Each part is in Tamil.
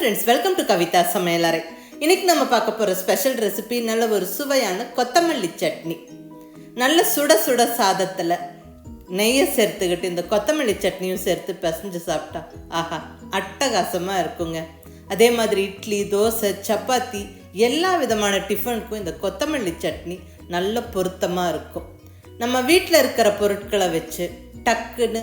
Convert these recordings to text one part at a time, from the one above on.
friends, welcome to Kavithasamayalarai. இன்னைக்கு நம்ம பார்க்க போற ஸ்பெஷல் ரெசிபி நல்ல ஒரு சுவையான கொத்தமல்லி சட்னி. நல்ல சுட சுட சாதத்துல நெய்யை சேர்த்துக்கிட்டு இந்த கொத்தமல்லி சட்னியும் சேர்த்து பிசைஞ்சு சாப்பிட்டா ஆஹா அட்டகாசமா இருக்குங்க. அதே மாதிரி இட்லி, தோசை, சப்பாத்தி எல்லா விதமான டிஃபனுக்கும் இந்த கொத்தமல்லி சட்னி நல்ல பொருத்தமா இருக்கும். நம்ம வீட்டில் இருக்கிற பொருட்களை வச்சு டக்குன்னு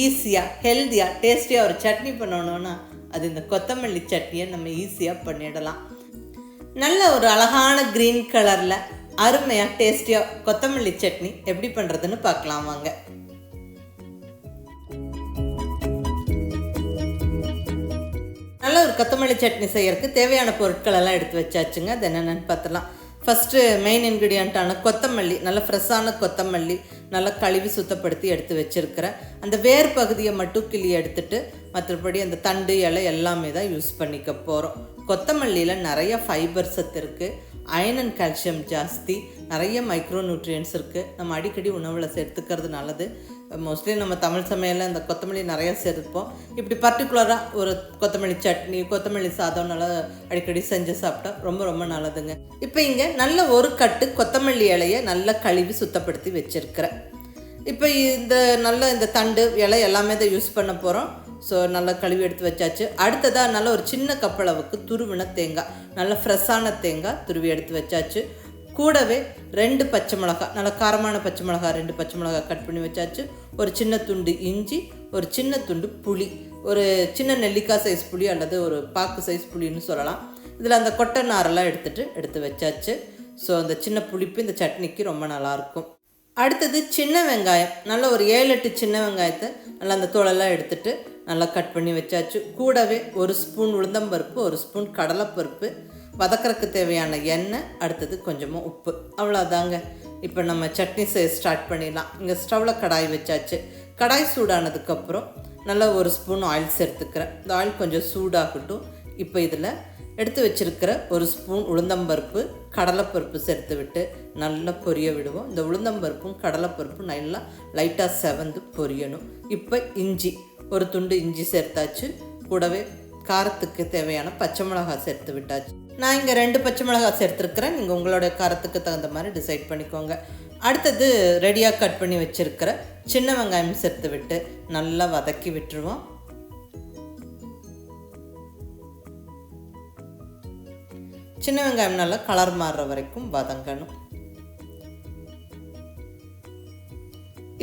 ஈஸியாக ஹெல்த்தியாக டேஸ்டியாக ஒரு சட்னி பண்ணணுன்னா அது இந்த கொத்தமல்லி சட்னியை நம்ம ஈஸியாக பண்ணிடலாம். நல்ல ஒரு அழகான க்ரீன் கலரில் அருமையாக டேஸ்டியாக கொத்தமல்லி சட்னி எப்படி பண்ணுறதுன்னு பார்க்கலாம் வாங்க. நல்ல ஒரு கொத்தமல்லி சட்னி செய்யறதுக்கு தேவையான பொருட்கள் எல்லாம் எடுத்து வச்சாச்சுங்க. அது என்னென்னு பார்த்துலாம். ஃபஸ்ட்டு மெயின் இன்க்ரீடியண்ட்டான கொத்தமல்லி, நல்ல ஃப்ரெஷ்ஷான கொத்தமல்லி நல்லா கழுவி சுத்தப்படுத்தி எடுத்து வச்சுருக்கிறேன். அந்த வேர் பகுதியை மட்டும் கிளி எடுத்துட்டு மற்றபடி அந்த தண்டு இலை எல்லாமே தான் யூஸ் பண்ணிக்க போகிறோம். கொத்தமல்லியில் நிறைய ஃபைபர் சத்து இருக்குது, அயன் அண்ட் கால்சியம் ஜாஸ்தி, நிறைய மைக்ரோ நியூட்ரியன்ஸ் இருக்குது. நம்ம அடிக்கடி உணவில் சேர்த்துக்கிறது நல்லது. மோஸ்ட்லி நம்ம தமிழ் சமையலில் இந்த கொத்தமல்லி நிறைய சேர்த்துப்போம். இப்படி பர்டிகுலராக ஒரு கொத்தமல்லி சட்னி, கொத்தமல்லி சாதம் நல்லா அடிக்கடி செஞ்சு சாப்பிட்டா ரொம்ப ரொம்ப நல்லதுங்க. இப்போ இங்கே நல்ல ஒரு கட்டு கொத்தமல்லி இலையை நல்லா கழுவி சுத்தப்படுத்தி வச்சுருக்கிறேன். இப்போ இந்த தண்டு இலை எல்லாமே தான் யூஸ் பண்ண போகிறோம். ஸோ நல்லா கழுவி எடுத்து வச்சாச்சு. அடுத்ததாக நல்ல ஒரு சின்ன கப்பளவுக்கு துருவின தேங்காய், நல்ல ஃப்ரெஷ்ஷான தேங்காய் துருவி எடுத்து வச்சாச்சு. கூடவே 2 பச்சை மிளகாய், நல்ல காரமான பச்சை மிளகாய் 2 பச்சை மிளகாய் கட் பண்ணி வச்சாச்சு. ஒரு சின்ன துண்டு இஞ்சி, ஒரு சின்ன துண்டு புளி, ஒரு சின்ன நெல்லிக்காய் சைஸ் புளி அல்லது ஒரு பாக்கு சைஸ் புளின்னு சொல்லலாம். இதில் அந்த கொட்டை நாரெல்லாம் எடுத்து வச்சாச்சு. ஸோ அந்த சின்ன புளிப்பு இந்த சட்னிக்கு ரொம்ப நல்லாயிருக்கும். அடுத்தது சின்ன வெங்காயம், நல்ல ஒரு 7-8 சின்ன வெங்காயத்தை நல்லா அந்த தோலெல்லாம் எடுத்துகிட்டு நல்லா கட் பண்ணி வச்சாச்சு. கூடவே 1 ஸ்பூன் உளுந்தம்பருப்பு, 1 ஸ்பூன் கடலைப்பருப்பு, வதக்கறதுக்கு தேவையான எண்ணெய், அடுத்தது கொஞ்சமாக உப்பு, அவ்வளோதாங்க. இப்போ நம்ம சட்னி செய்ய ஸ்டார்ட் பண்ணிடலாம். இங்கே ஸ்டவ்வில் கடாய் வச்சாச்சு. கடாய் சூடானதுக்கப்புறம் நல்லா 1 ஸ்பூன் ஆயில் சேர்த்துக்கிறேன். இந்த ஆயில் கொஞ்சம் சூடாகட்டும். இப்போ இதில் எடுத்து வச்சுருக்கிற 1 ஸ்பூன் உளுந்தம்பருப்பு, கடலைப்பருப்பு சேர்த்து விட்டு நல்லா பொரிய விடுவோம். இந்த உளுந்தம்பருப்பும் கடலைப்பருப்பும் நல்லா லைட்டாக செவந்து பொரியணும். இப்போ இஞ்சி, ஒரு துண்டு இஞ்சி சேர்த்தாச்சு. கூடவே காரத்துக்கு தேவையான பச்சை மிளகாய் சேர்த்து விட்டாச்சு. நான் இங்கே 2 பச்சை மிளகாய் சேர்த்துருக்கிறேன். நீங்கள் உங்களுடைய காரத்துக்கு தகுந்த மாதிரி டிசைட் பண்ணிக்கோங்க. அடுத்தது ரெடியாக கட் பண்ணி வச்சுருக்கிற சின்ன வெங்காயம் சேர்த்து விட்டு நல்லா வதக்கி விட்டுருவோம். சின்ன வெங்காயம் நல்லா கலர் மாறுற வரைக்கும் வதங்கணும்.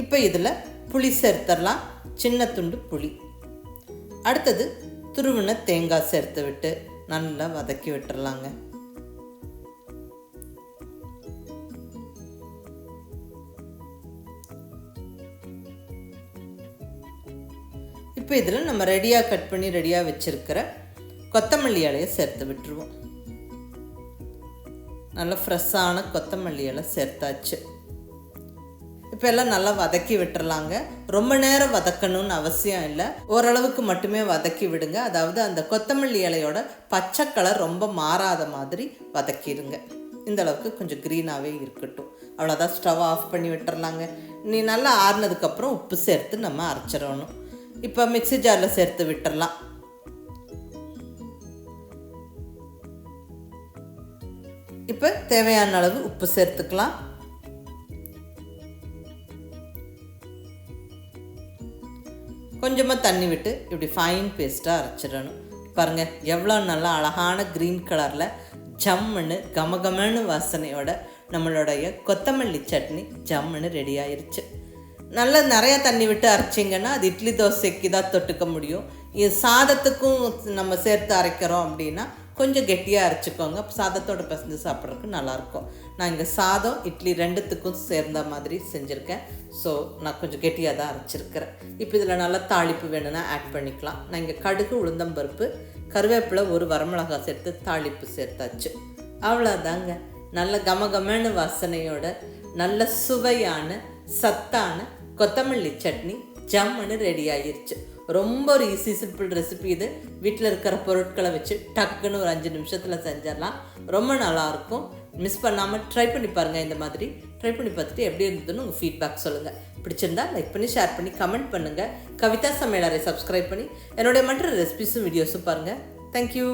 இப்போ இதில் புளி சேர்த்துடலாம், சின்ன துண்டு புளி. அடுத்தது துருவின தேங்காய் சேர்த்து விட்டு நல்லா வதக்கி விட்டுறலாங்க. இப்போ இதில் நம்ம ரெடியாக கட் பண்ணி ரெடியாக வச்சுருக்கிற கொத்தமல்லி இலையை சேர்த்து விட்டுருவோம். நல்லா ஃப்ரெஷ்ஷான கொத்தமல்லி இலை சேர்த்தாச்சு. இப்போ எல்லாம் நல்லா வதக்கி விட்டுறலாங்க. ரொம்ப நேரம் வதக்கணும்னு அவசியம் இல்லை, ஓரளவுக்கு மட்டுமே வதக்கி விடுங்க. அதாவது அந்த கொத்தமல்லி இலையோட பச்சை கலர் ரொம்ப மாறாத மாதிரி வதக்கிடுங்க. இந்த அளவுக்கு கொஞ்சம் க்ரீனாகவே இருக்கட்டும். அவ்வளோதான், ஸ்டவ் ஆஃப் பண்ணி விட்டுறலாங்க. நீ நல்லா ஆறுனதுக்கப்புறம் உப்பு சேர்த்து நம்ம அரைச்சிடணும். இப்போ மிக்ஸி ஜாரில் சேர்த்து விட்டுறலாம். இப்போ தேவையான அளவு உப்பு சேர்த்துக்கலாம். கொஞ்சமாக தண்ணி விட்டு இப்படி ஃபைன் பேஸ்ட்டாக அரைச்சிடணும். பாருங்கள் எவ்வளோ நல்லா அழகான க்ரீன் கலரில் ஜம்முன்னு கமகமன்னு வாசனையோட நம்மளுடைய கொத்தமல்லி சட்னி ஜம்முன்னு ரெடி ஆயிடுச்சு. நல்லா நிறையா தண்ணி விட்டு அரைச்சிங்கன்னா அது இட்லி தோசைக்கு தான் தொட்டுக்க முடியும். இது சாதத்துக்கும் நம்ம சேர்த்து அரைக்கிறோம் அப்படின்னா கொஞ்சம் கெட்டியாக அரைச்சிக்கோங்க. சாதத்தோடு பிசைஞ்சு சாப்பிட்றதுக்கு நல்லாயிருக்கும். நான் இங்கே சாதம் இட்லி 2த்துக்கும் சேர்ந்த மாதிரி செஞ்சுருக்கேன். ஸோ நான் கொஞ்சம் கெட்டியாக தான் அரைச்சிருக்கிறேன். இப்போ இதில் நல்லா தாளிப்பு வேணும்னா ஆட் பண்ணிக்கலாம். நான் இங்கே கடுகு, உளுந்தம்பருப்பு, கருவேப்பிலை, 1 வரமிளகாய் சேர்த்து தாளிப்பு சேர்த்தாச்சு. அவ்வளோதாங்க. நல்ல கமகமன்னு வாசனையோட நல்ல சுவையான சத்தான கொத்தமல்லி சட்னி ஜம்முன்னு ரெடி ஆகிருச்சு. ரொம்ப ஒரு ஈஸி சிம்பிள் ரெசிபி இது. வீட்டில் இருக்கிற பொருட்களை வச்சு டக்குன்னு ஒரு 5 நிமிஷத்தில் செஞ்சிடலாம். ரொம்ப நல்லாயிருக்கும். மிஸ் பண்ணாமல் ட்ரை பண்ணி பாருங்கள். இந்த மாதிரி ட்ரை பண்ணி பார்த்துட்டு எப்படி இருந்ததுன்னு உங்கள் ஃபீட்பேக் சொல்லுங்கள். பிடிச்சிருந்தா லைக் பண்ணி, ஷேர் பண்ணி, கமெண்ட் பண்ணுங்கள். கவிதா சமையலறை சப்ஸ்கிரைப் பண்ணி என்னுடைய மற்ற ரெசிபிஸும் வீடியோஸும் பாருங்கள். தேங்க்யூ.